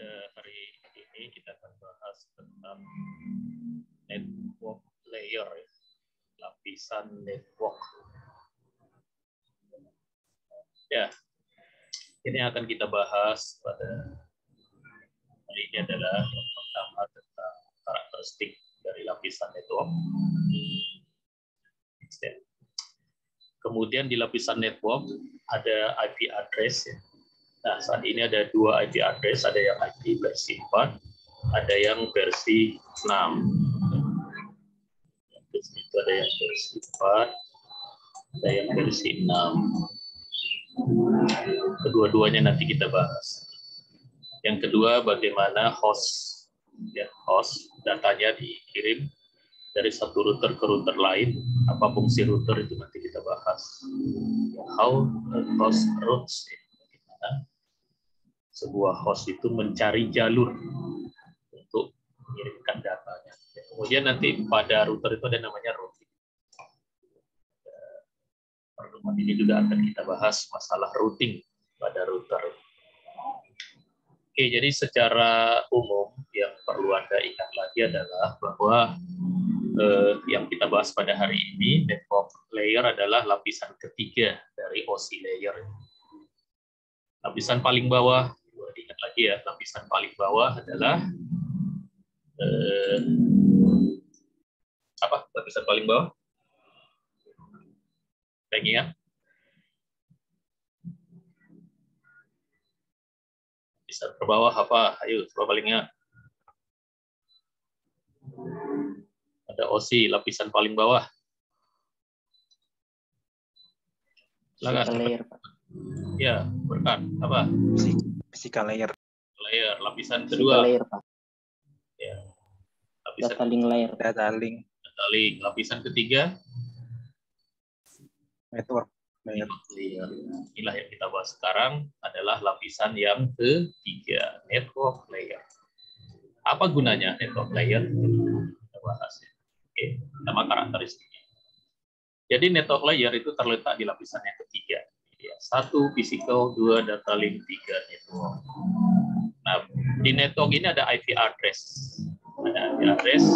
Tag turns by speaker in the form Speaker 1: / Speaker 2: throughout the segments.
Speaker 1: Pada hari ini kita akan bahas tentang network layer, lapisan network. Ya, ini akan kita bahas pada hari ini adalah yang pertama tentang karakteristik dari lapisan network. Kemudian di lapisan network ada IP address. Nah, saat ini ada dua IP address, ada yang IP versi 4, ada yang versi 6. Itu ada yang versi 4, ada yang versi 6. Kedua-duanya nanti kita bahas. Yang kedua, bagaimana host, ya, host datanya dikirim dari satu router ke router lain. Apa fungsi router itu nanti kita bahas. How a host routes, bagaimana sebuah host itu mencari jalur untuk mengirimkan datanya. Kemudian nanti pada router itu ada namanya routing. Pertemuan ini juga akan kita bahas masalah routing pada router. Oke, jadi secara umum yang perlu Anda ingat lagi adalah bahwa yang kita bahas pada hari ini, network layer adalah lapisan ketiga dari OC layer. Lapisan paling bawah, ingat lagi ya, lapisan paling bawah adalah apa? Lapisan paling bawah? Lagi ya? Lapisan terbawah apa? Ayo, coba paling ingat. Ada OC, lapisan paling bawah.
Speaker 2: Physical layer, Pak.
Speaker 1: Ya, berkat apa?
Speaker 3: Physical layer.
Speaker 1: Layer, lapisan
Speaker 2: Physical
Speaker 1: kedua.
Speaker 2: layer, Pak.
Speaker 1: Ya. Lapisan
Speaker 2: Data link layer.
Speaker 3: Data link.
Speaker 1: Data link. Lapisan ketiga.
Speaker 3: Network layer.
Speaker 1: Inilah yang kita bahas sekarang adalah lapisan yang ketiga, network layer. Apa gunanya network layer? Kita bahas ya. Oke, sama karakteristiknya. Jadi network layer itu terletak di lapisan yang ketiga. Ya, 1 physical, 2 data link, 3 network. Nah, di network ini ada IP address. Ada IP address,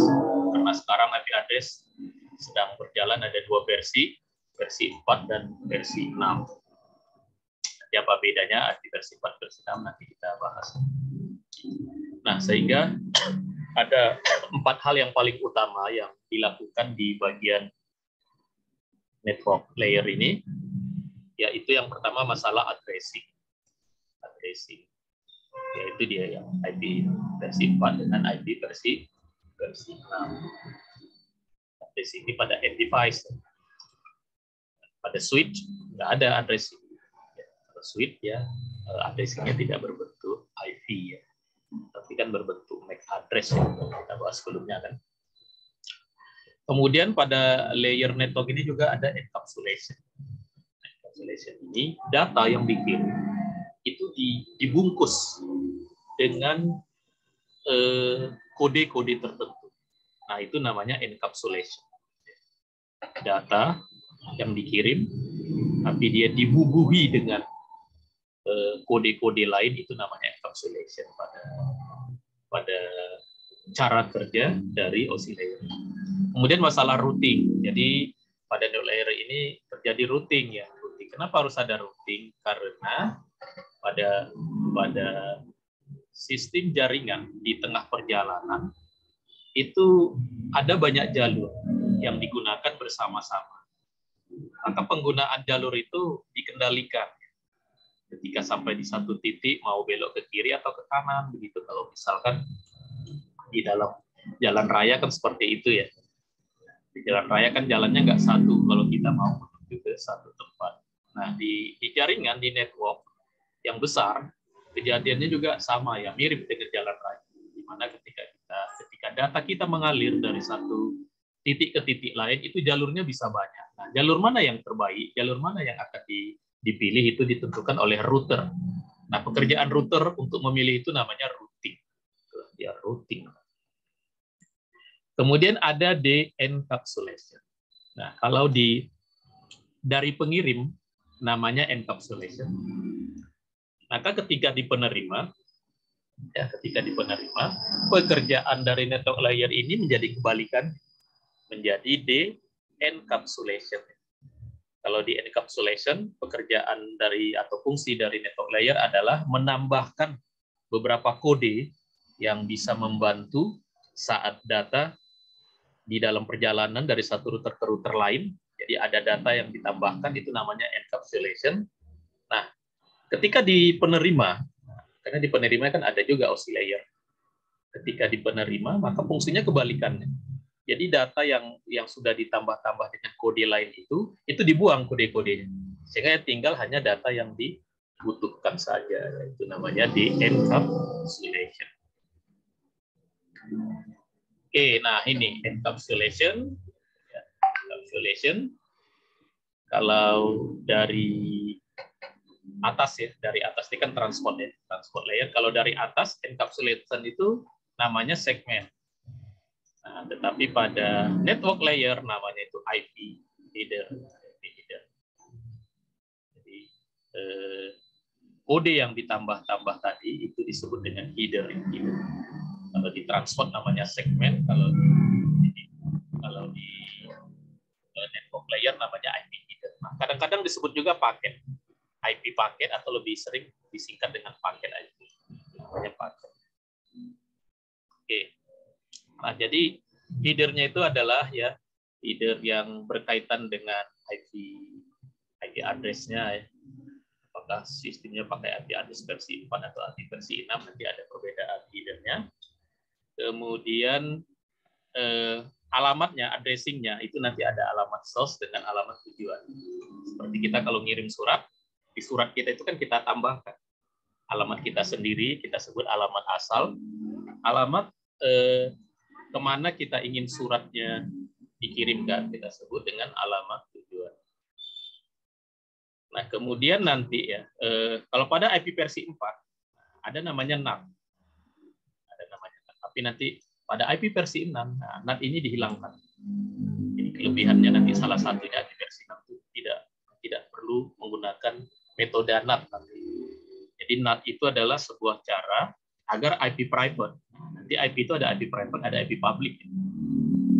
Speaker 1: karena sekarang IP address sedang berjalan, ada dua versi 4 dan versi 6. Nanti apa bedanya IP versi 4 versi 6 nanti kita bahas. Nah, sehingga ada 4 hal yang paling utama yang dilakukan di bagian network layer ini, yaitu yang pertama masalah addressing. Yaitu dia yang IP versi 4 dengan IP versi 6. Addressing ini pada end device. Pada switch nggak ada addressing. Kalau switch ya addressingnya tidak berbentuk IP ya, tapi kan berbentuk MAC address ya, kita bahas sebelumnya kan. Kemudian pada layer network ini juga ada encapsulation. Encapsulation ini data yang dikirim itu dibungkus dengan kode-kode tertentu. Nah, itu namanya encapsulation. Data yang dikirim, tapi dia dibubuhi dengan kode-kode lain, itu namanya encapsulation pada cara kerja dari OC layer. Kemudian masalah routing. Jadi pada network layer ini terjadi routing ya. Kenapa harus ada routing? Karena pada sistem jaringan di tengah perjalanan itu ada banyak jalur yang digunakan bersama-sama. Maka penggunaan jalur itu dikendalikan. Ketika sampai di satu titik mau belok ke kiri atau ke kanan begitu. Kalau misalkan di dalam jalan raya kan seperti itu ya. Di jalan raya kan jalannya nggak satu kalau kita mau menuju ke satu tempat. Nah, di jaringan, di network yang besar, kejadiannya juga sama ya, mirip dengan jalan raya. Di mana ketika data kita mengalir dari satu titik ke titik lain, itu jalurnya bisa banyak. Nah, jalur mana yang terbaik, jalur mana yang akan dipilih itu ditentukan oleh router. Nah, pekerjaan router untuk memilih itu namanya routing. Ya, routing. Kemudian ada de-encapsulation. Nah, kalau dari pengirim namanya encapsulation. Maka ketika di penerima Ya, ketika di penerima, pekerjaan dari network layer ini menjadi kebalikan, menjadi de-encapsulation. Kalau di encapsulation, pekerjaan dari atau fungsi dari network layer adalah menambahkan beberapa kode yang bisa membantu saat data di dalam perjalanan dari satu router ke router lain. Jadi ada data yang ditambahkan, itu namanya encapsulation. Nah, ketika di penerima, karena di penerima kan ada juga oscillator. Ketika di penerima, maka fungsinya kebalikannya. Jadi data yang sudah ditambah-tambah dengan kode lain itu dibuang kode-kodenya. Sehingga tinggal hanya data yang dibutuhkan saja. Itu namanya de-encapsulation. Oke, nah ini encapsulation. Encapsulation. Kalau dari atas ya, dari atas ini kan transport ya, transport layer. Kalau dari atas encapsulation itu namanya segmen. Nah, tetapi pada network layer namanya itu IP header. Jadi kode yang ditambah-tambah tadi itu disebut dengan header. Kalau di transport namanya segmen, kalau di network layer namanya IP header. Nah, kadang-kadang disebut juga paket. IP paket atau lebih sering disingkat dengan paket IP. Namanya paket. Oke. Nah, jadi header-nya itu adalah ya header yang berkaitan dengan IP address-nya ya. Apakah sistemnya pakai IP address versi 4 atau IP versi 6, nanti ada perbedaan header-nya. Kemudian alamatnya, addressing-nya itu nanti ada alamat source dengan alamat tujuan. Seperti kita kalau ngirim surat, di surat kita itu kan kita tambahkan alamat kita sendiri, kita sebut alamat asal, alamat kemana kita ingin suratnya dikirimkan, kita sebut dengan alamat tujuan. Nah, kemudian nanti ya, kalau pada IP versi 4, ada namanya NAT. Ada namanya NAT. Tapi nanti pada IP versi 6, nah, NAT ini dihilangkan. Jadi kelebihannya nanti salah satunya IP versi 6 itu tidak perlu menggunakan metode NAT. Jadi NAT itu adalah sebuah cara agar IP private. Nanti IP itu ada IP private, ada IP public.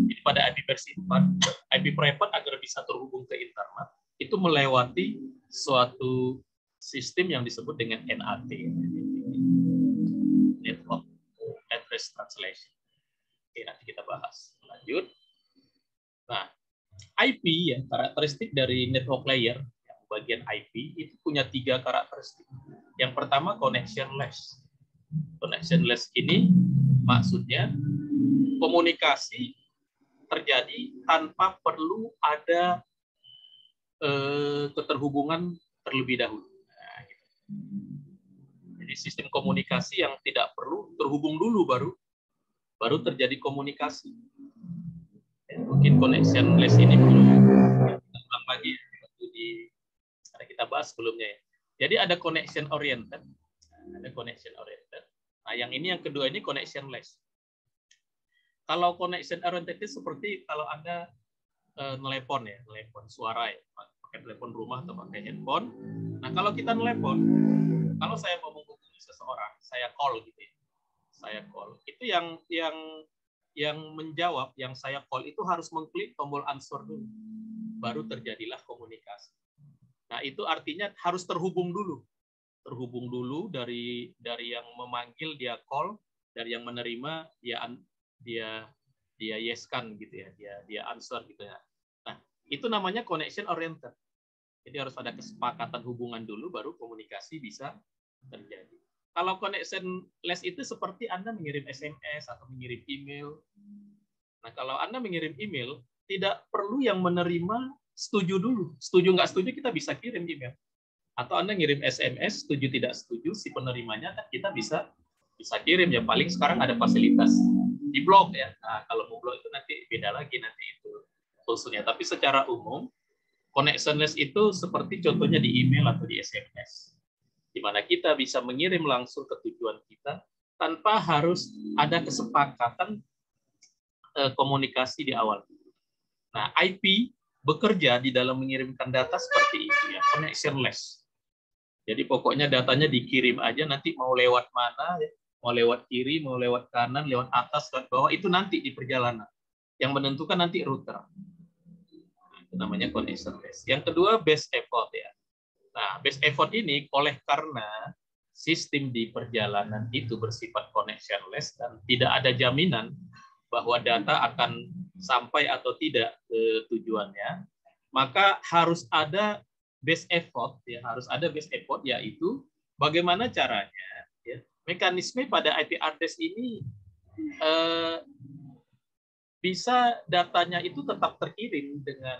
Speaker 1: Jadi pada IP versi 4, IP private agar bisa terhubung ke internet, itu melewati suatu sistem yang disebut dengan NAT. Network Address Translation. Oke, nanti kita bahas. Lanjut. Nah, IP ya, karakteristik dari network layer, yang bagian IP, itu punya 3 karakteristik. Yang pertama, connectionless. Connectionless ini maksudnya komunikasi terjadi tanpa perlu ada keterhubungan terlebih dahulu. Nah, gitu. Jadi sistem komunikasi yang tidak perlu terhubung dulu baru terjadi komunikasi. Ya, mungkin connectionless ini perlu kita ulang lagi ada kita bahas sebelumnya ya. Jadi ada connection oriented, ada connection oriented. Nah, yang ini yang kedua ini connectionless. Kalau connection oriented itu seperti kalau Anda nelepon ya, nelepon suara ya, pakai telepon rumah atau pakai handphone. Nah, kalau kita nelepon, kalau saya mau menghubungi seseorang, saya call gitu ya. Saya call. Itu yang menjawab, yang saya call itu harus mengklik tombol answer dulu. Baru terjadilah komunikasi. Nah, itu artinya harus terhubung dulu. Terhubung dulu dari yang memanggil dia call, dari yang menerima dia yes-kan gitu ya, dia answer gitu ya. Nah, itu namanya connection oriented. Jadi harus ada kesepakatan hubungan dulu baru komunikasi bisa terjadi. Kalau connectionless itu seperti Anda mengirim SMS atau mengirim email. Nah, kalau Anda mengirim email, tidak perlu yang menerima setuju dulu. Setuju nggak setuju kita bisa kirim email. Atau Anda ngirim SMS, setuju tidak setuju, si penerimanya kan kita bisa kirim ya. Paling sekarang ada fasilitas di blog ya. Nah, kalau mau blog itu nanti beda lagi nanti itu fungsinya. Tapi secara umum connectionless itu seperti contohnya di email atau di SMS, di mana kita bisa mengirim langsung ke tujuan kita tanpa harus ada kesepakatan komunikasi di awal. Nah, IP bekerja di dalam mengirimkan data seperti itu ya, connectionless. Jadi pokoknya datanya dikirim aja, nanti mau lewat mana ya, mau lewat kiri, mau lewat kanan, lewat atas, lewat bawah, itu nanti di perjalanan. Yang menentukan nanti router. Itu namanya connectionless. Yang kedua, base effort ya. Nah, base effort ini oleh karena sistem di perjalanan itu bersifat connectionless dan tidak ada jaminan bahwa data akan sampai atau tidak ke tujuannya, maka harus ada base effort ya, harus ada base effort, yaitu bagaimana caranya ya, mekanisme pada IP address ini bisa datanya itu tetap terkirim dengan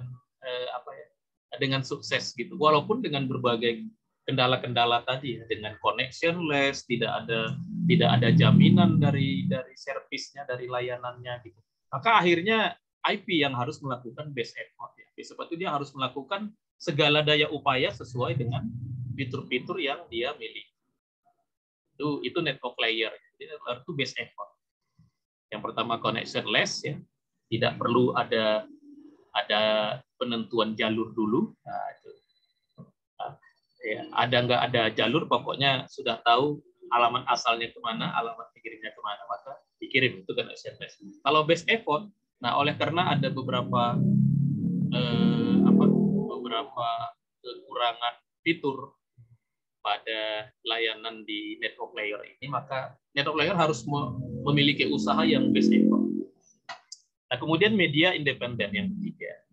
Speaker 1: dengan sukses gitu, walaupun dengan berbagai kendala-kendala tadi ya, dengan connectionless, tidak ada jaminan dari servisnya, dari layanannya gitu. Maka akhirnya IP yang harus melakukan base effort ya. Seperti dia harus melakukan segala daya upaya sesuai dengan fitur-fitur yang dia miliki. Itu network layer. Jadi itu base effort. Yang pertama connectionless ya, tidak perlu ada penentuan jalur dulu. Nah, itu. Ya, ada nggak ada jalur, pokoknya sudah tahu alamat asalnya kemana, alamat pengirimnya kemana, maka dikirim. Itu connectionless. Kalau base effort, nah oleh karena ada beberapa kekurangan fitur pada layanan di network layer ini, maka network layer harus memiliki usaha yang base effort. Nah, kemudian media independen yang ketiga.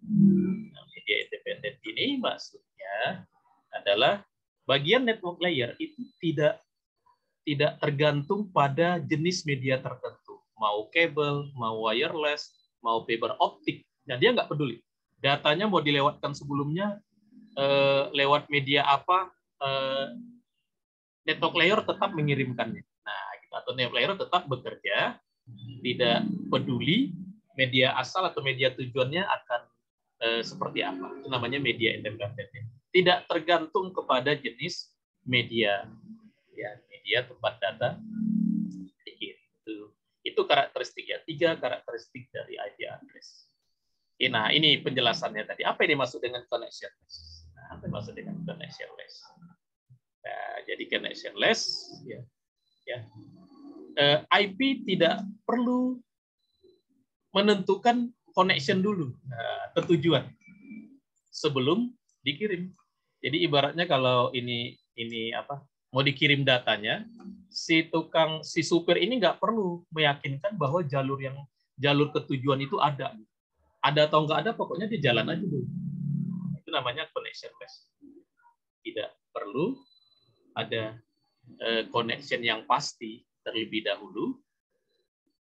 Speaker 1: Nah, media independen ini maksudnya adalah bagian network layer itu tidak tergantung pada jenis media tertentu, mau kabel, mau wireless, mau fiber optik. Nah, dia nggak peduli. Datanya mau dilewatkan sebelumnya lewat media apa, network layer tetap mengirimkannya. Nah, atau network layer tetap bekerja, tidak peduli media asal atau media tujuannya akan seperti apa. Itu namanya media independen. Tidak tergantung kepada jenis media, ya, media tempat data dikirim. Itu karakteristik ya, 3 karakteristik dari IP address. Nah, ini penjelasannya tadi. Apa yang dimaksud dengan connectionless? Nah, apa yang dimaksud dengan connectionless? Nah, jadi connectionless, ya, IP tidak perlu menentukan connection dulu ke tujuan sebelum dikirim. Jadi ibaratnya kalau ini mau dikirim datanya, si supir ini nggak perlu meyakinkan bahwa jalur ke tujuan itu ada atau nggak ada, pokoknya dia jalan aja dulu. Itu namanya connectionless. Tidak perlu ada connection yang pasti terlebih dahulu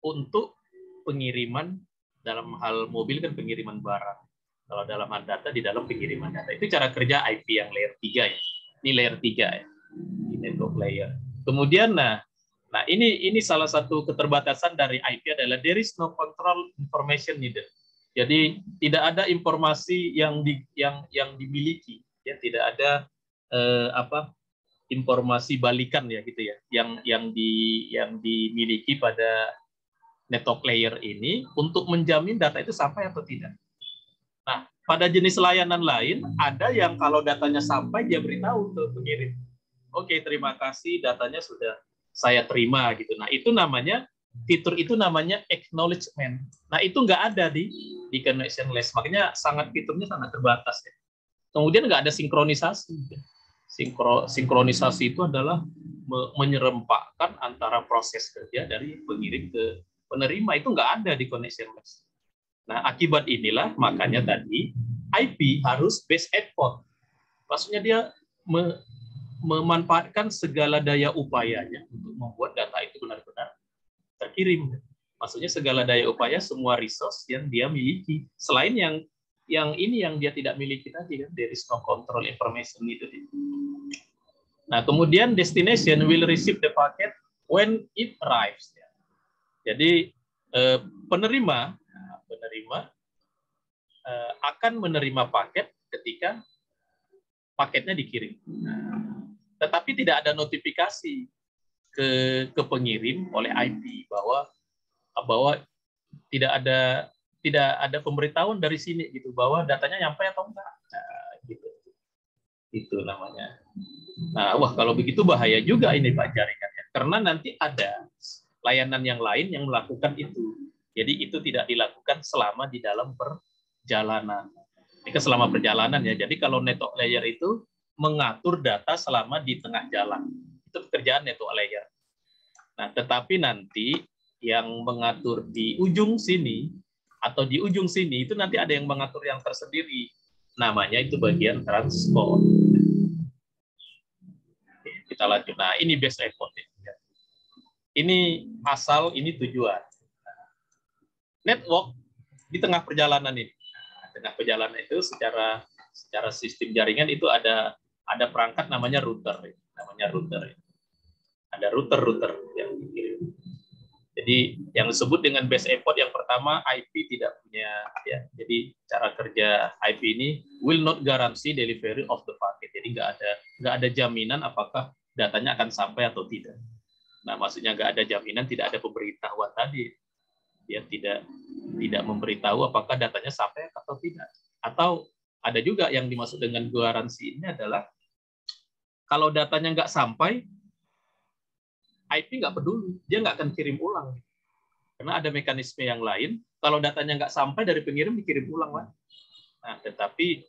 Speaker 1: untuk pengiriman. Dalam hal mobil kan pengiriman barang. Kalau dalam hal data, di dalam pengiriman data. Itu cara kerja IP yang layer 3 ya. Ini layer 3 ya. Di network layer. Kemudian nah ini salah satu keterbatasan dari IP adalah there is no control information needed. Jadi tidak ada informasi yang dimiliki, ya, tidak ada informasi balikan ya gitu ya, yang dimiliki pada network layer ini untuk menjamin data itu sampai atau tidak. Nah, pada jenis layanan lain ada yang kalau datanya sampai dia beritahu ke pengirim, oke, terima kasih, datanya sudah saya terima gitu. Nah, itu namanya fitur itu namanya acknowledgement. Nah, itu nggak ada di connectionless, makanya fiturnya sangat terbatas ya. Kemudian nggak ada sinkronisasi. Sinkronisasi itu adalah menyerempakkan antara proses kerja dari pengirim ke penerima, itu nggak ada di connectionless. Nah, akibat inilah makanya tadi IP harus base effort. Maksudnya dia memanfaatkan segala daya upayanya untuk membuat data itu benar-benar terkirim. Maksudnya segala daya upaya, semua resource yang dia miliki. Selain yang dia tidak miliki tadi kan, there is no control information itu. Nah, kemudian destination will receive the packet when it arrives. Jadi penerima akan menerima paket ketika paketnya dikirim. Tetapi tidak ada notifikasi ke pengirim oleh IP bahwa tidak ada pemberitahuan dari sini gitu bahwa datanya nyampe atau enggak. Nah, gitu. Itu namanya. Nah, wah kalau begitu bahaya juga ini Pak jaringannya. Karena nanti ada layanan yang lain yang melakukan itu. Jadi itu tidak dilakukan selama di dalam perjalanan. Ini selama perjalanan ya. Jadi kalau network layer itu mengatur data selama di tengah jalan. Itu pekerjaan network layer. Nah, tetapi nanti yang mengatur di ujung sini atau di ujung sini itu nanti ada yang mengatur yang tersendiri. Namanya itu bagian transport. Oke, kita lanjut. Nah, ini base effort. Ini asal, ini tujuan. Network di tengah perjalanan ini. Nah, tengah perjalanan itu secara sistem jaringan itu ada perangkat namanya router. Namanya router. Ada router yang dikirim. Jadi yang disebut dengan base effort yang pertama, IP tidak punya ya. Jadi cara kerja IP ini will not guarantee delivery of the packet. Jadi nggak ada jaminan apakah datanya akan sampai atau tidak. Nah, maksudnya nggak ada jaminan, tidak ada pemberitahuan tadi. Dia tidak memberitahu apakah datanya sampai atau tidak. Atau ada juga yang dimaksud dengan garansi ini adalah kalau datanya nggak sampai, IP nggak peduli, dia nggak akan kirim ulang. Karena ada mekanisme yang lain, kalau datanya nggak sampai dari pengirim dikirim ulang lah. Nah, tetapi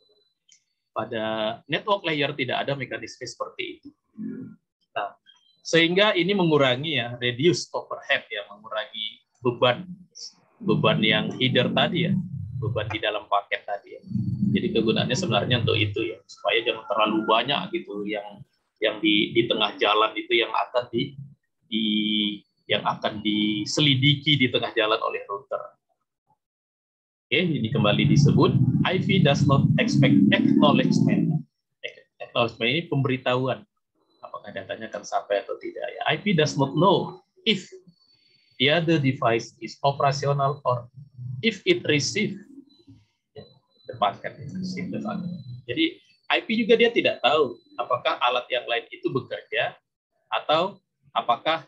Speaker 1: pada network layer tidak ada mekanisme seperti itu. Nah, sehingga ini mengurangi ya, reduce overhead ya, mengurangi beban yang header tadi ya, beban di dalam paket tadi ya. Jadi kegunaannya sebenarnya untuk itu ya, supaya jangan terlalu banyak gitu yang di tengah jalan itu yang akan diselidiki di tengah jalan oleh router. Oke, ini kembali disebut IP does not expect acknowledgement. Acknowledgement ini pemberitahuan apakah datanya akan sampai atau tidak. Ya, IP does not know if the other device is operational or if it receive the packet. Jadi IP juga dia tidak tahu apakah alat yang lain itu bekerja atau apakah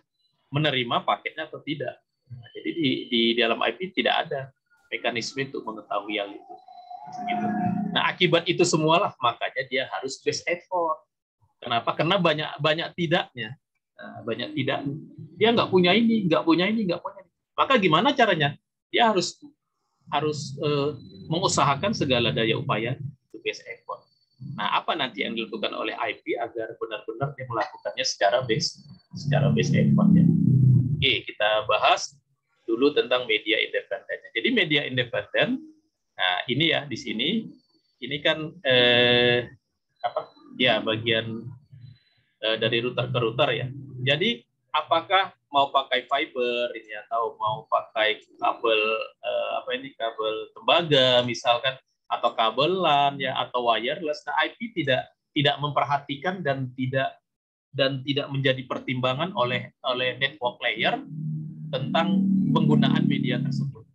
Speaker 1: menerima paketnya atau tidak. Nah, jadi di dalam IP tidak ada mekanisme untuk mengetahui yang itu. Gitu. Nah, akibat itu semualah makanya dia harus base effort. Kenapa? Karena banyak tidaknya. Nah, banyak tidak. Dia nggak punya ini, nggak punya ini, nggak punya ini. Maka gimana caranya? Dia harus mengusahakan segala daya upaya untuk base effort. Nah, apa nanti yang dilakukan oleh IP agar benar-benar dia melakukannya secara base effort ya. Oke, kita bahas dulu tentang media independen. Jadi media independen, nah ini ya di sini, ini kan bagian dari router ke router ya. Jadi apakah mau pakai fiber ini atau mau pakai kabel kabel tembaga misalkan atau kabel LAN ya atau wireless, nah IP tidak memperhatikan dan tidak menjadi pertimbangan oleh network layer tentang penggunaan media tersebut.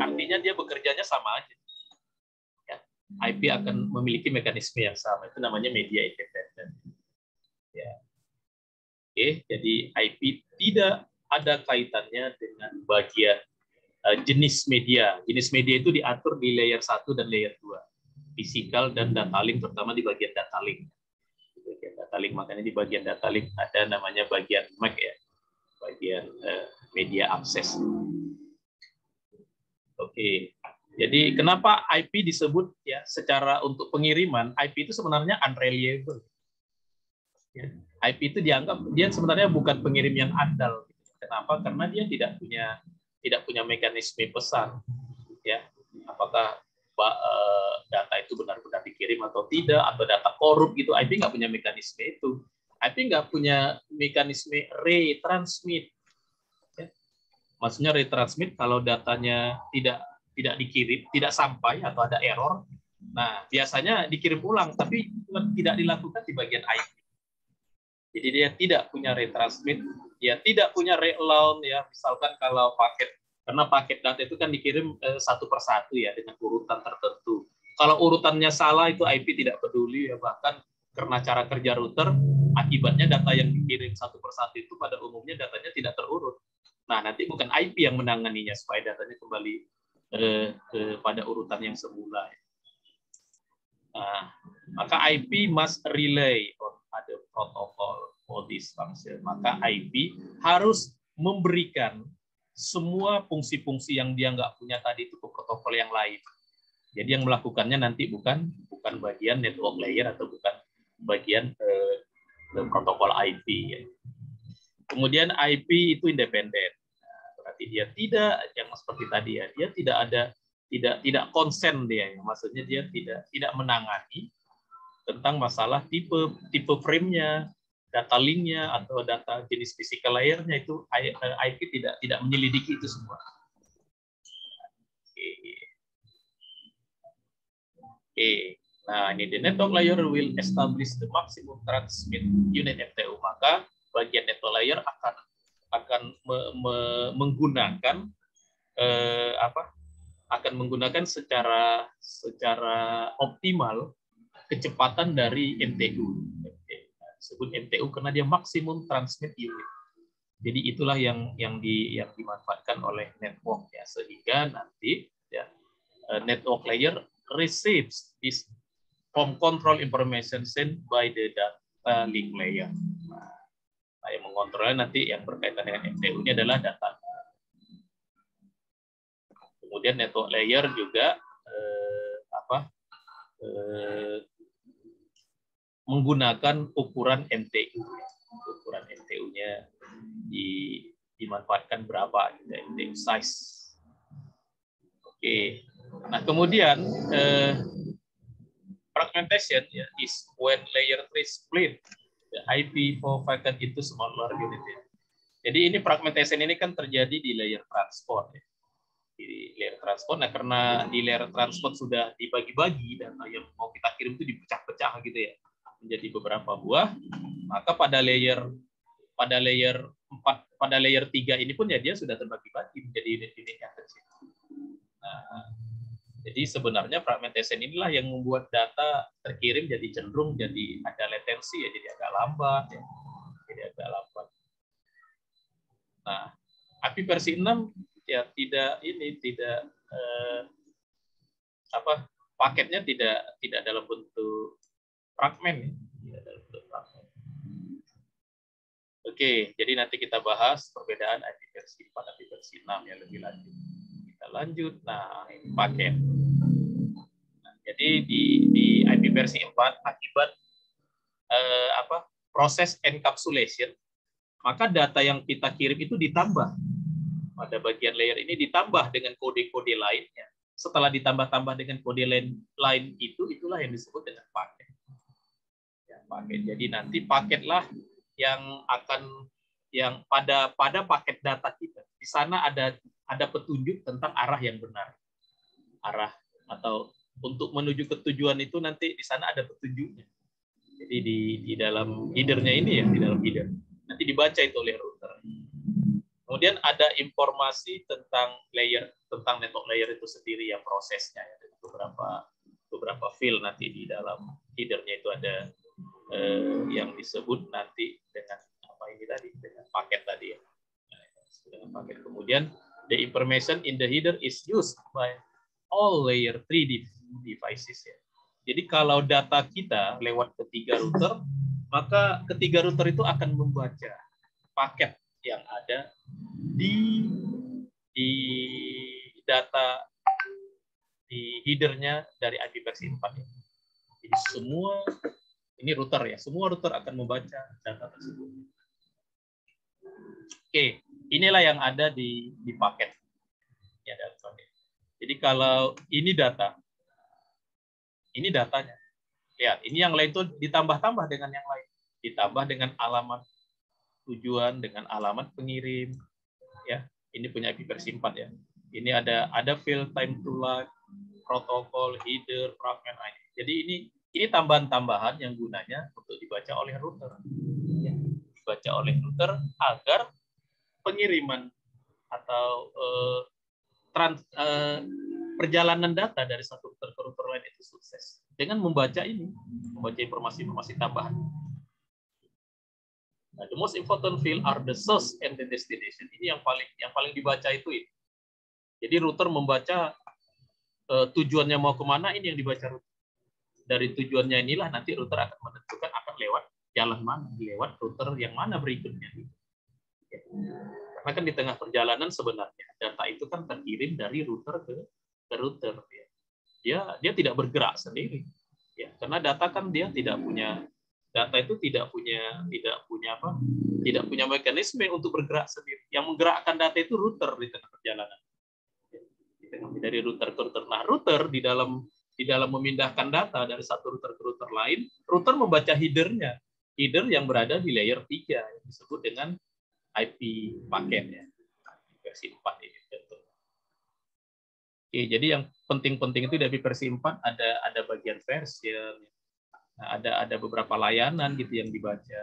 Speaker 1: Artinya dia bekerjanya sama aja. Ya, IP akan memiliki mekanisme yang sama. Itu namanya media independen. Ya. Oke, jadi IP tidak ada kaitannya dengan bagian jenis media. Jenis media itu diatur di layer 1 dan layer 2. Physical dan data link, terutama di bagian data link. Makanya di bagian data link ada namanya bagian MAC ya, bagian media akses. Oke, jadi kenapa IP disebut ya secara untuk pengiriman, IP itu sebenarnya unreliable. Ya, IP itu dianggap dia sebenarnya bukan pengirim yang andal. Kenapa? Karena dia tidak punya mekanisme pesan. Ya, apakah data itu benar-benar dikirim atau tidak, atau data korup gitu, IP nggak punya mekanisme itu. IP nggak punya mekanisme retransmit. Ya. Maksudnya retransmit kalau datanya tidak dikirim, tidak sampai atau ada error, nah biasanya dikirim ulang, tapi tidak dilakukan di bagian IP. Jadi dia tidak punya retransmit, dia tidak punya reload ya. Misalkan kalau karena paket data itu kan dikirim satu persatu ya dengan urutan tertentu. Kalau urutannya salah itu IP tidak peduli ya, bahkan karena cara kerja router akibatnya data yang dikirim satu persatu itu pada umumnya datanya tidak terurut. Nah, nanti bukan IP yang menanganinya supaya datanya kembali pada urutan yang semula. Nah, maka IP must rely on other protocol for this function. Maka IP harus memberikan semua fungsi-fungsi yang dia nggak punya tadi itu ke protokol yang lain. Jadi yang melakukannya nanti bukan bagian network layer atau bukan bagian protokol IP. Ya. Kemudian IP itu independen. Nah, berarti dia tidak yang seperti tadi ya, dia tidak konsen dia. Maksudnya dia tidak menangani tentang masalah tipe frame-nya, data link-nya atau data jenis physical layer-nya itu IP tidak menyelidiki itu semua. Oke. Nah, ini the network layer will establish the maximum transmit unit MTU. Maka bagian network layer akan menggunakan akan menggunakan secara optimal kecepatan dari MTU. Disebut MTU karena dia maksimum transmit unit. Jadi itulah yang dimanfaatkan oleh network ya, sehingga nanti ya, network layer receives this from control information sent by the data link layer. Nah, yang mengontrolnya nanti yang berkaitan dengan MTU ini adalah data. Kemudian network layer juga menggunakan ukuran MTU. Ukuran MTU-nya dimanfaatkan berapa, MTU size. Oke. Nah, kemudian fragmentation ya, is when layer 3 split the IP for packet into smaller unit. Ya. Jadi ini fragmentation ini kan terjadi di layer transport. Ya. Di layer transport, nah karena di layer transport sudah dibagi-bagi dan yang mau kita kirim itu dipecah-pecah gitu ya, menjadi beberapa buah, maka pada layer 4, pada layer 3 ini pun ya dia sudah terbagi-bagi menjadi unit-unit yang kecil. Nah, jadi sebenarnya fragmentation inilah yang membuat data terkirim jadi cenderung jadi ada latensi ya, jadi agak lambat ya. Jadi agak lambat. Nah, API versi 6 ya tidak paketnya tidak dalam bentuk fragmen ya. Tidak dalam bentuk fragmen. Oke, jadi nanti kita bahas perbedaan IP versi 4 IP versi 6 yang lebih lanjut. Kita lanjut. Nah, ini paket. Nah, jadi di IP versi 4 akibat proses encapsulation, maka data yang kita kirim itu ditambah. Pada bagian layer ini ditambah dengan kode-kode lainnya. Setelah ditambah-tambah dengan kode lain itulah yang disebut dengan paket. Ya, paket. Jadi nanti paketlah yang pada paket data kita. Di sana ada petunjuk tentang arah yang benar. Arah atau untuk menuju ke tujuan itu nanti di sana ada petunjuknya. Jadi di dalam header-nya ini ya, di dalam header. Nanti dibaca itu oleh router. Kemudian ada informasi tentang network layer itu sendiri ya, prosesnya ya, beberapa field nanti di dalam header-nya itu ada yang disebut nanti dengan dengan paket tadi ya. Dengan paket. Kemudian the information in the header is used by all layer 3 devices ya. Jadi kalau data kita lewat ketiga router, maka ketiga router itu akan membaca paket yang ada di data di header-nya dari IP versi 4 ya. Jadi semua ini router ya, semua router akan membaca data tersebut. Oke, inilah yang ada di paket. Ya, ada paket. Jadi kalau ini ini datanya. Ya, ini yang lain itu ditambah-tambah dengan yang lain. Ditambah dengan alamat tujuan, dengan alamat pengirim. Ya, ini punya IP versi 4 ya. Ini ada field time to live, protokol, header, fragment. Jadi ini tambahan-tambahan yang gunanya untuk dibaca oleh router. Ya, dibaca oleh router agar pengiriman atau perjalanan data dari satu router ke router lain itu sukses dengan membaca informasi-informasi tambahan. Nah, the most important field are the source and the destination. Ini yang paling dibaca itu. Jadi router membaca tujuannya mau kemana, ini yang dibaca router. Dari tujuannya inilah nanti router akan menentukan akan lewat jalan mana, lewat router yang mana berikutnya. Ya. Karena kan di tengah perjalanan sebenarnya data itu kan terkirim dari router ke router. Dia tidak bergerak sendiri. Ya, karena data kan dia tidak punya tidak punya mekanisme untuk bergerak sendiri. Yang menggerakkan data itu router di tengah perjalanan. Dari router ke router. Nah, router di dalam memindahkan data dari satu router ke router lain, router membaca header-nya. Header yang berada di layer 3 yang disebut dengan IP paket ya. Versi 4 ini. Oke, jadi yang penting-penting itu dari versi 4 ada bagian version, nah, ada beberapa layanan gitu yang dibaca,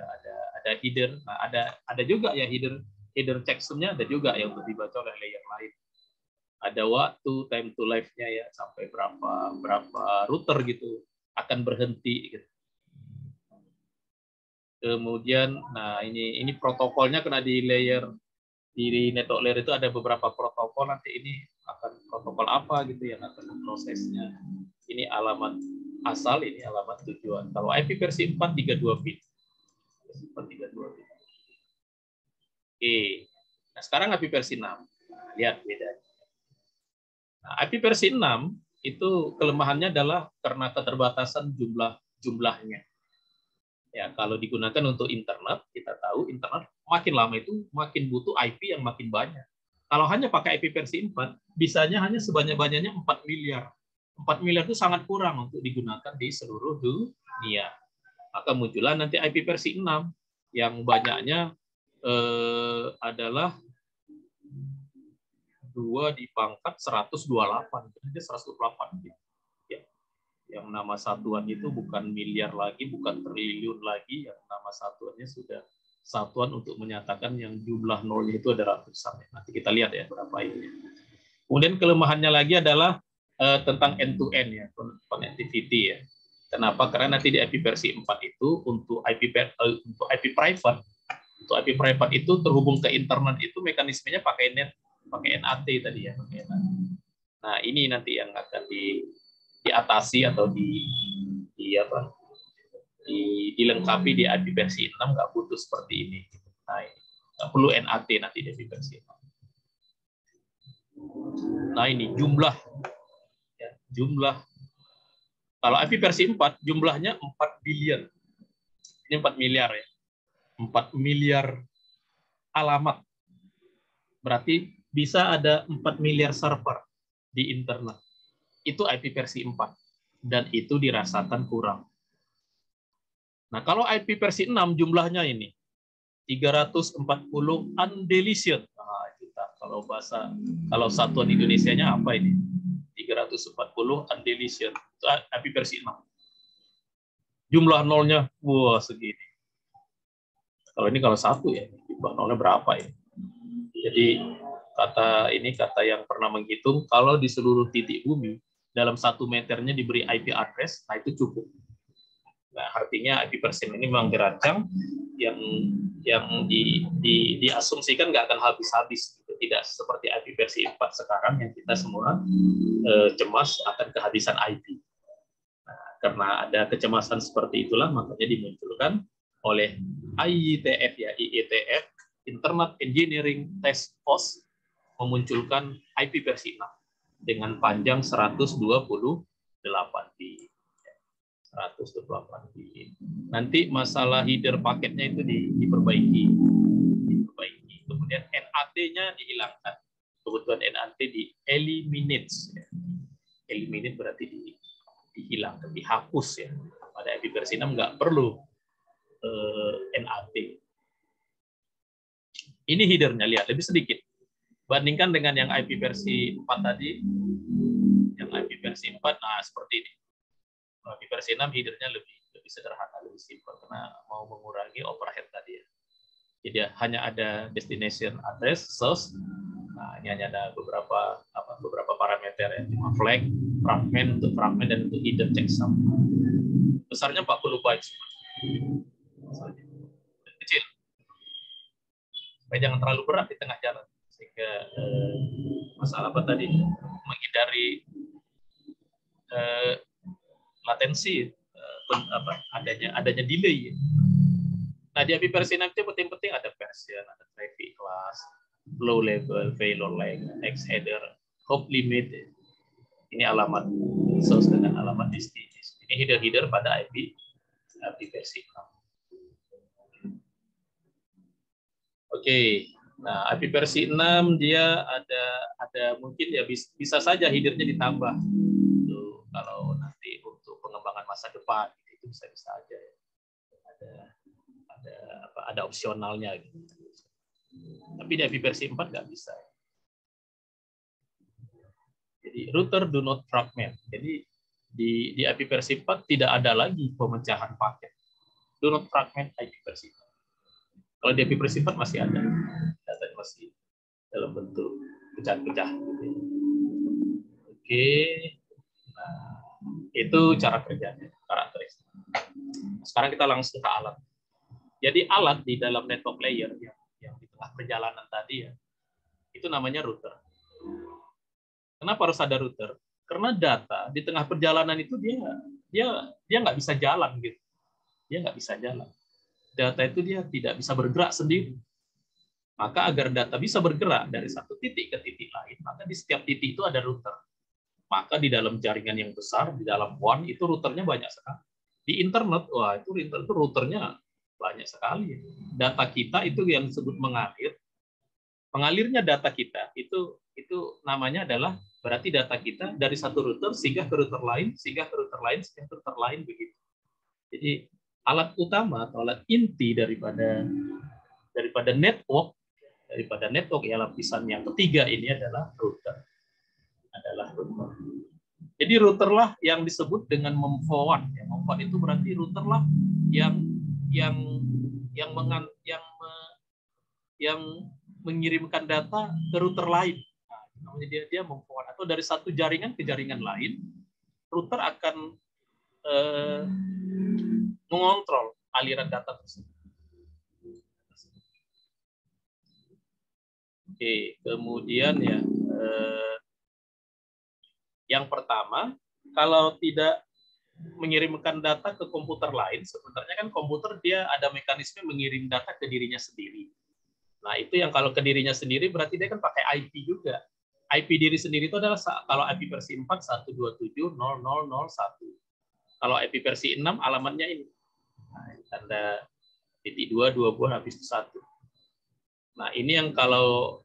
Speaker 1: ada header, nah, ada juga ya header checksum-nya ada juga yang untuk dibaca oleh layer lain. Ada waktu time to life-nya ya sampai berapa router gitu akan berhenti gitu. Kemudian nah ini protokolnya kena di network layer itu ada beberapa protokol, nanti ini akan protokol apa gitu yang akan memprosesnya. Ini alamat asal, ini alamat tujuan. Kalau IP versi 4 32 bit. 32 bit. Oke. Nah, sekarang IP versi 6. Nah, lihat bedanya. Nah, IP versi 6 itu kelemahannya adalah karena keterbatasan jumlahnya. Ya, kalau digunakan untuk internet, kita tahu internet makin lama itu makin butuh IP yang makin banyak. Kalau hanya pakai IP versi 4, bisanya hanya sebanyak-banyaknya 4 miliar. 4 miliar itu sangat kurang untuk digunakan di seluruh dunia. Maka muncullah nanti IP versi 6 yang banyaknya adalah 2 dipangkat 128. Jadi 128 gitu. Yang nama satuan itu bukan miliar lagi, bukan triliun lagi, yang nama satuannya sudah satuan untuk menyatakan yang jumlah nolnya itu ada ratusan. Nanti kita lihat ya berapa ini. Kemudian kelemahannya lagi adalah tentang end-to-end ya, connectivity ya. Kenapa? Karena nanti di IP versi 4 itu untuk IP private, itu terhubung ke internet itu mekanismenya pakai NAT tadi ya. Nah ini nanti yang akan diatasi atau dilengkapi di IP versi 6, nggak butuh seperti ini. Nah, ini nggak perlu NAT nanti di IP versi 6. Nah ini jumlah kalau IP versi 4 jumlahnya 4 billion. Ini 4 miliar ya. 4 miliar alamat. Berarti bisa ada 4 miliar server di internet. Itu IP versi 4. Dan itu dirasakan kurang. Nah, kalau IP versi 6 jumlahnya ini 340 undeletion. Nah, kita kalau satuan Indonesianya apa ini? 340 undeletion. Itu IP versi 6. Jumlah nolnya wah segini. Kalau ini kalau 1 ya, jumlah nolnya berapa ya? Jadi kata yang pernah menghitung, kalau di seluruh titik bumi dalam 1 meternya diberi IP address, nah itu cukup. Nah, artinya IP versi ini memang dirancang yang diasumsikan nggak akan habis-habis. Tidak seperti IP versi 4 sekarang yang kita semua cemas akan kehabisan IP. Nah, karena ada kecemasan seperti itulah makanya dimunculkan oleh IETF, Internet Engineering Task Force, memunculkan IP versi 6 dengan panjang 128 bit. 128 bit. Nanti masalah header paketnya itu diperbaiki. Kemudian NAT-nya dihilangkan. Kebetulan NAT di-eliminate. Eliminate berarti dihilangkan, dihapus ya. Pada IP versi 6 nggak perlu NAT. Ini header-nya, lihat lebih sedikit. Bandingkan dengan yang IP versi 4 tadi, yang IP versi 4, nah seperti ini. IP versi 6 header-nya lebih sederhana, lebih simpel, karena mau mengurangi overhead tadi ya. Jadi hanya ada destination address, source. Nah, ini hanya ada beberapa parameter ya, cuma flag, fragment dan untuk header checksum. Besarnya 40 bytes. Kecil. Supaya jangan terlalu berat di tengah jalan. Sehingga masalah apa tadi? Menghindari latensi, adanya delay. Nah, di IP versi 6 itu penting-penting ada version, ada traffic class, low level, failure length, X header, hop limit. Ini alamat source dengan alamat destination. Ini header pada IP versi 6. Oke. Nah, IP versi 6 dia ada mungkin ya bisa saja headernya ditambah. Itu kalau nanti untuk pengembangan masa depan itu bisa aja ya. Ada opsionalnya gitu. Tapi di IP versi 4 nggak bisa. Jadi router do not fragment. Jadi di IP versi 4 tidak ada lagi pemecahan paket. Do not fragment IP versi 4. Kalau di IP versi 4 masih ada. Datanya masih dalam bentuk pecah-pecah. Oke. Nah, itu cara kerjanya, karakteristik. Sekarang kita langsung ke alat. Jadi alat di dalam network layer yang di tengah perjalanan tadi ya, itu namanya router. Kenapa harus ada router? Karena data di tengah perjalanan itu dia nggak bisa jalan gitu. Dia nggak bisa jalan. Data itu dia tidak bisa bergerak sendiri. Maka agar data bisa bergerak dari satu titik ke titik lain, maka di setiap titik itu ada router. Maka di dalam jaringan yang besar, di dalam WAN itu routernya banyak sekali. Di internet, wah itu routernya banyak sekali. Data kita itu yang disebut mengalir. Mengalirnya data kita itu namanya adalah berarti data kita dari satu router sehingga ke router lain, sehingga ke router lain, sehingga ke router lain begitu. Jadi alat utama atau alat inti daripada network ya lapisan yang ketiga ini adalah router. Jadi router lah yang disebut dengan memforward. Ya, memforward itu berarti router lah yang mengirimkan data ke router lain. Nah, namanya dia memforward atau dari satu jaringan ke jaringan lain, router akan mengontrol aliran data tersebut. Oke, kemudian ya yang pertama, kalau tidak mengirimkan data ke komputer lain, sebenarnya kan komputer dia ada mekanisme mengirim data ke dirinya sendiri. Nah, itu yang kalau ke dirinya sendiri berarti dia kan pakai IP juga. IP diri sendiri itu adalah kalau IP versi 4 127.0.0.1. Kalau IP versi 6 alamatnya ini. Nah, tanda titik 2 buah habis itu 1. Nah, ini yang kalau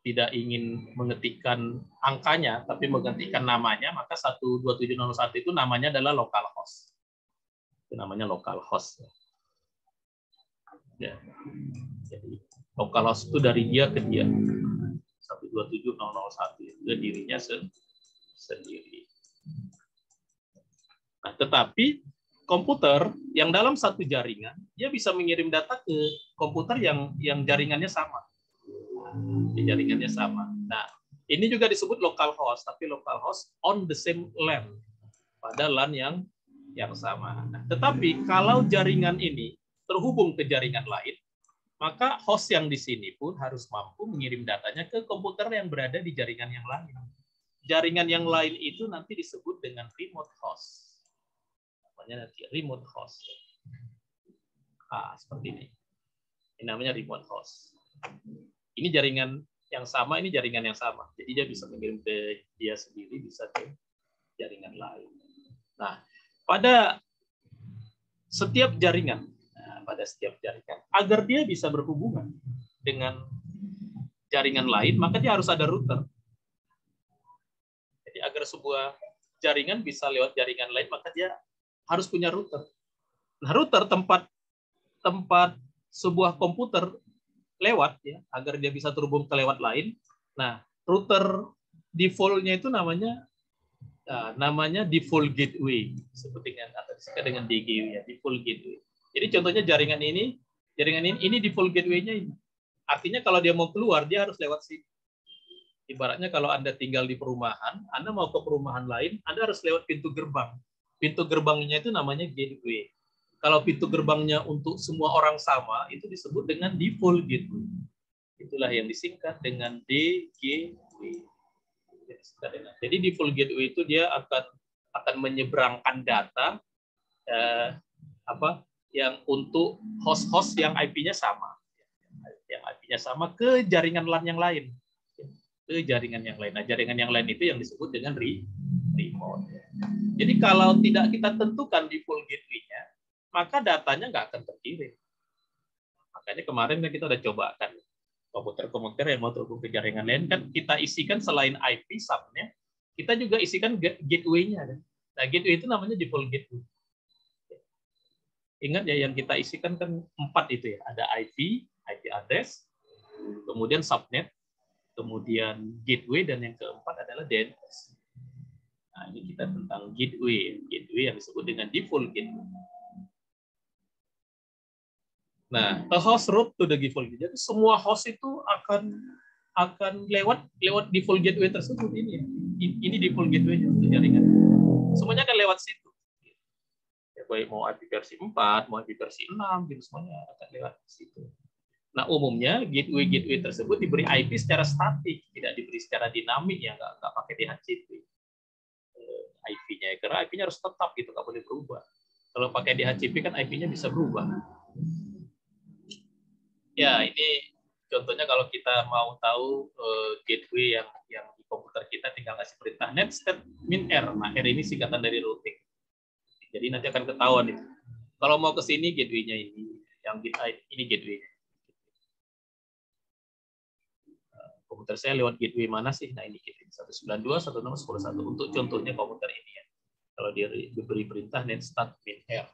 Speaker 1: tidak ingin mengetikkan angkanya, tapi mengetikkan namanya, maka 127.0.1 itu namanya adalah localhost. Itu namanya localhost. Ya. Jadi localhost itu dari dia ke dia. 127.0.1 itu dirinya sendiri. Nah, tetapi komputer yang dalam satu jaringan, dia bisa mengirim data ke komputer yang jaringannya sama. Di jaringannya sama. Nah, ini juga disebut localhost, tapi localhost on the same LAN, pada LAN yang sama. Nah, tetapi kalau jaringan ini terhubung ke jaringan lain, maka host yang di sini pun harus mampu mengirim datanya ke komputer yang berada di jaringan yang lain. Jaringan yang lain itu nanti disebut dengan remote host. Namanya nanti remote host. Seperti ini. Ini namanya remote host. Ini jaringan yang sama, ini jaringan yang sama. Jadi dia bisa mengirim ke dia sendiri, bisa ke jaringan lain. Nah, pada setiap jaringan, agar dia bisa berhubungan dengan jaringan lain, maka dia harus ada router. Jadi agar sebuah jaringan bisa lewat jaringan lain, maka dia harus punya router. Nah, router tempat sebuah komputer lewat ya, agar dia bisa terhubung ke lewat lain. Nah, router default-nya itu namanya default gateway, seperti yang disebut dengan DGW ya, default gateway. Jadi contohnya jaringan ini default gateway-nya ini. Artinya kalau dia mau keluar dia harus lewat sini. Ibaratnya kalau Anda tinggal di perumahan, Anda mau ke perumahan lain, Anda harus lewat pintu gerbang. Pintu gerbangnya itu namanya gateway. Kalau pintu gerbangnya untuk semua orang sama, itu disebut dengan default gateway. Itulah yang disingkat dengan DGW. Jadi default gateway itu dia akan menyeberangkan data yang untuk host-host yang IP-nya sama. Yang IP-nya sama ke jaringan LAN yang lain. Ke jaringan yang lain. Nah, jaringan yang lain itu yang disebut dengan remote. Jadi kalau tidak kita tentukan default gateway-nya, maka datanya nggak akan terkirim. Makanya kemarin kita udah coba kan, komputer-komputer yang mau terhubung ke jaringan lain kan kita isikan selain IP subnya, kita juga isikan gateway-nya. Nah, gateway itu namanya default gateway. Ingat ya, yang kita isikan kan 4 itu ya. Ada IP address, kemudian subnet, kemudian gateway, dan yang keempat adalah DNS. Nah, ini kita tentang gateway yang disebut dengan default gateway. Nah, a host route to the default gateway. Jadi semua host itu akan lewat default gateway tersebut ini. Ini default gateway-nya untuk jaringan. Semuanya akan lewat situ. Ya, baik mau IP versi 4, mau IP versi 6, gitu semuanya akan lewat situ. Nah, umumnya gateway tersebut diberi IP secara statik, tidak diberi secara dinamik, ya nggak pakai DHCP. IP-nya, karena IP-nya harus tetap gitu, nggak boleh berubah. Kalau pakai DHCP kan IP-nya bisa berubah. Ya, ini contohnya kalau kita mau tahu gateway yang di komputer kita, tinggal kasih perintah net state min R. Nah, R ini singkatan dari routing. Jadi nanti akan ketahuan itu. Kalau mau ke sini gateway-nya ini, yang ini gateway-nya. Komputer saya lewat gateway mana sih? Nah, ini gateway 192.168.1. Untuk contohnya komputer ini ya. Kalau dia diberi perintah net start min R.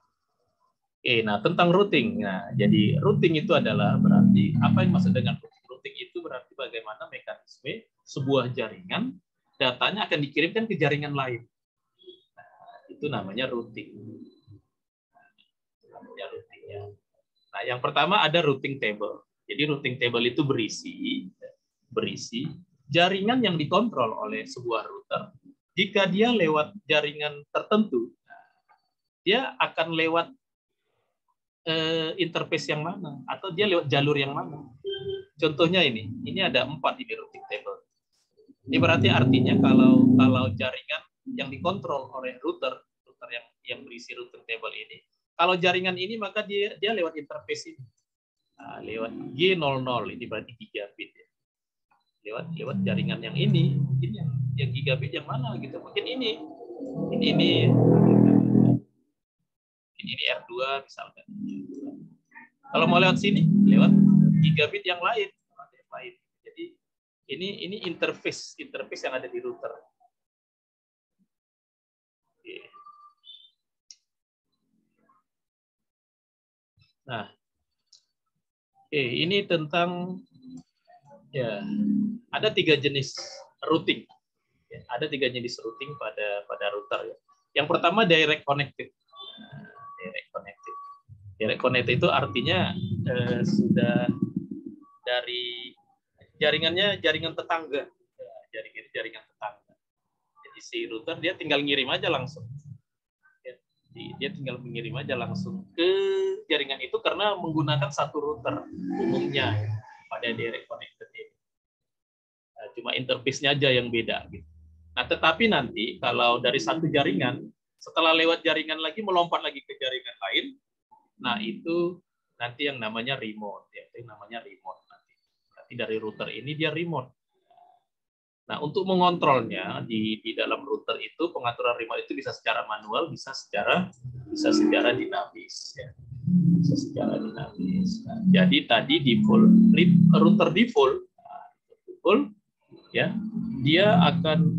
Speaker 1: Oke, nah tentang routing. Nah, jadi routing itu adalah berarti apa yang maksud dengan routing? Routing itu berarti bagaimana mekanisme sebuah jaringan datanya akan dikirimkan ke jaringan lain. Nah, itu namanya routing. Namanya routing ya. Nah, yang pertama ada routing table. Jadi routing table itu berisi jaringan yang dikontrol oleh sebuah router. Jika dia lewat jaringan tertentu, dia akan lewat interface yang mana, atau dia lewat jalur yang mana. Contohnya ini ada 4 ini routing table. Ini berarti artinya kalau jaringan yang dikontrol oleh router yang berisi routing table ini, kalau jaringan ini maka dia lewat interface ini. Nah, lewat G00 ini berarti gigabit ya. Lewat jaringan yang ini, mungkin yang gigabit yang mana gitu. Mungkin ini R2 misalkan. Kalau mau lewat sini, lewat gigabit yang lain. Jadi ini interface yang ada di router. Nah, ini tentang ya, ada 3 jenis routing. Ya, ada 3 jenis routing pada router ya. Yang pertama direct connected. Direct connected itu artinya sudah dari jaringan tetangga. Ya, jaringan tetangga. Jadi si router dia tinggal ngirim aja langsung. Ya, dia tinggal mengirim aja langsung ke jaringan itu karena menggunakan satu router umumnya ya, pada direct connected ini. Nah, cuma interface-nya aja yang beda gitu. Nah, tetapi nanti kalau dari satu jaringan, setelah lewat jaringan lagi melompat lagi ke jaringan lain, nah itu nanti yang namanya remote ya, itu namanya remote nanti. Berarti dari router ini dia remote. Nah, untuk mengontrolnya di dalam router itu pengaturan remote itu bisa secara manual, bisa secara dinamis ya. Bisa secara dinamis. Nah, jadi tadi router default ya, dia akan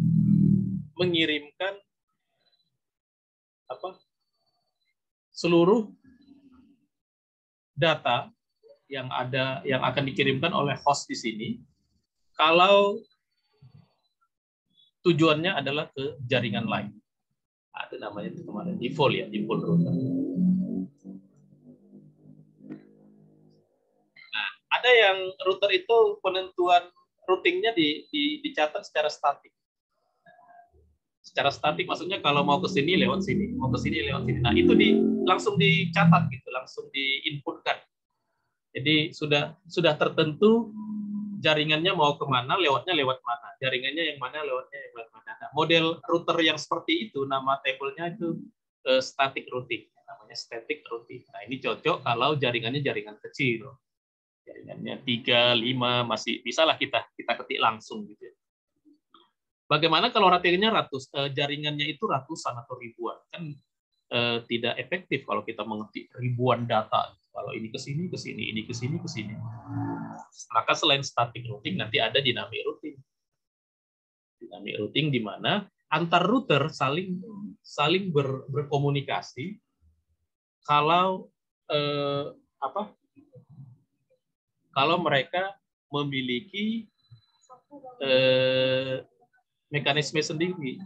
Speaker 1: mengirimkan seluruh data yang akan dikirimkan oleh host di sini kalau tujuannya adalah ke jaringan lain. Nah, itu namanya itu kemarin default ya, default router. Nah, ada yang router itu penentuan routingnya dicatat secara statik. Secara statik maksudnya kalau mau ke sini lewat sini, mau ke sini lewat sini. Nah, itu langsung dicatat gitu, langsung diinputkan. Jadi sudah tertentu jaringannya mau kemana, lewatnya lewat mana. Jaringannya yang mana, lewatnya yang mana. Nah, model router yang seperti itu, nama tabelnya itu static routing. Namanya namanya static routing. Nah, ini cocok kalau jaringannya jaringan kecil. Jaringannya 3, 5 masih bisalah kita ketik langsung gitu ya. Bagaimana kalau jaringannya itu ratusan atau ribuan? Kan tidak efektif kalau kita mengetik ribuan data. Kalau ini ke sini, ke sini, ini ke sini, ke sini. Maka selain static routing nanti ada dynamic routing. Dynamic routing di mana antar router saling berkomunikasi kalau kalau mereka memiliki mekanisme sendiri,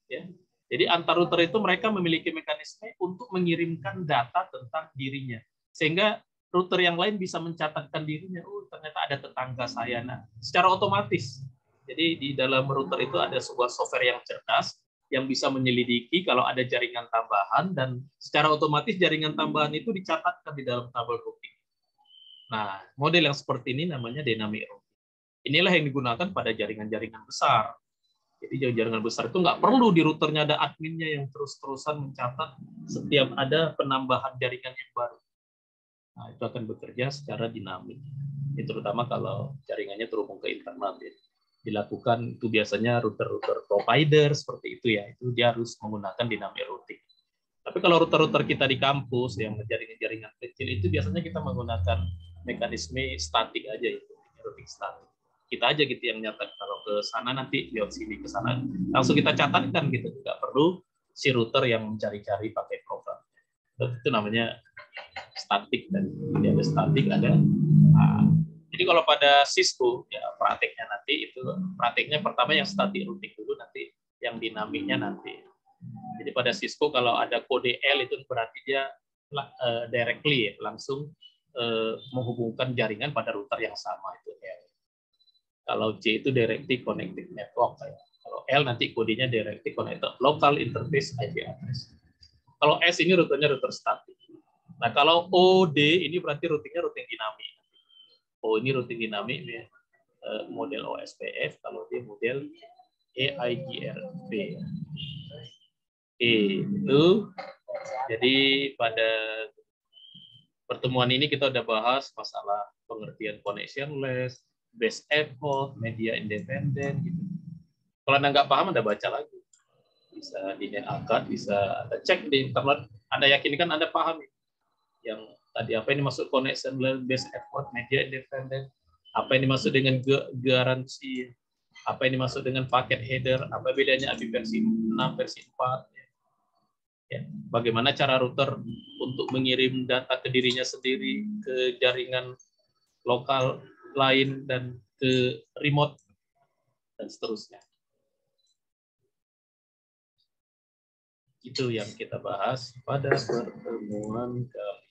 Speaker 1: ya. Jadi antar router itu mereka memiliki mekanisme untuk mengirimkan data tentang dirinya, sehingga router yang lain bisa mencatatkan dirinya. Oh, ternyata ada tetangga saya. Nah, secara otomatis. Jadi di dalam router itu ada sebuah software yang cerdas yang bisa menyelidiki kalau ada jaringan tambahan, dan secara otomatis jaringan tambahan itu dicatatkan di dalam tabel routing. Nah, model yang seperti ini namanya dynamic routing. Inilah yang digunakan pada jaringan-jaringan besar. Jadi jaringan besar itu nggak perlu di routernya ada adminnya yang terus-terusan mencatat setiap ada penambahan jaringan yang baru. Nah, itu akan bekerja secara dinamik. Ini terutama kalau jaringannya terhubung ke internet. Ya. Dilakukan itu biasanya router-router provider seperti itu ya. Itu dia harus menggunakan dynamic routing. Tapi kalau router-router kita di kampus yang jaringan-jaringan kecil itu biasanya kita menggunakan mekanisme statik aja itu, routing statik. Kita aja gitu yang nyatat, kalau ke sana nanti lewat sini, ke sana langsung kita catatkan gitu, nggak perlu si router yang mencari-cari pakai program. Itu namanya statik, dan jadi ada statik ada. Nah, jadi kalau pada Cisco ya prakteknya nanti itu prakteknya pertama yang static routing dulu, nanti yang dinamiknya nanti. Jadi pada Cisco kalau ada kode L itu berarti dia directly ya, langsung menghubungkan jaringan pada router yang sama, itu L. Kalau C itu Directly Connected Network. Kalau L nanti kodenya Directly Connected Local Interface IP Address. Kalau S ini rutenya router statik. Nah, kalau OD ini berarti routingnya routing dinamik. O ini routing dinamik ya. Model OSPF, kalau dia model EIGRP. Itu. Jadi pada pertemuan ini kita udah bahas masalah pengertian connectionless, best effort, media independen gitu. Kalau Anda nggak paham, Anda baca lagi. Bisa di NetAkad, bisa Anda cek di internet. Anda yakinkan Anda paham. Yang tadi apa ini maksud connectionless, best effort, media independen, apa ini maksud dengan garansi, apa ini maksud dengan paket header, apa bedanya API versi 6, versi 4. Ya. Bagaimana cara router untuk mengirim data ke dirinya sendiri, ke jaringan lokal lain, dan ke remote, dan seterusnya. Itu yang kita bahas pada pertemuan kali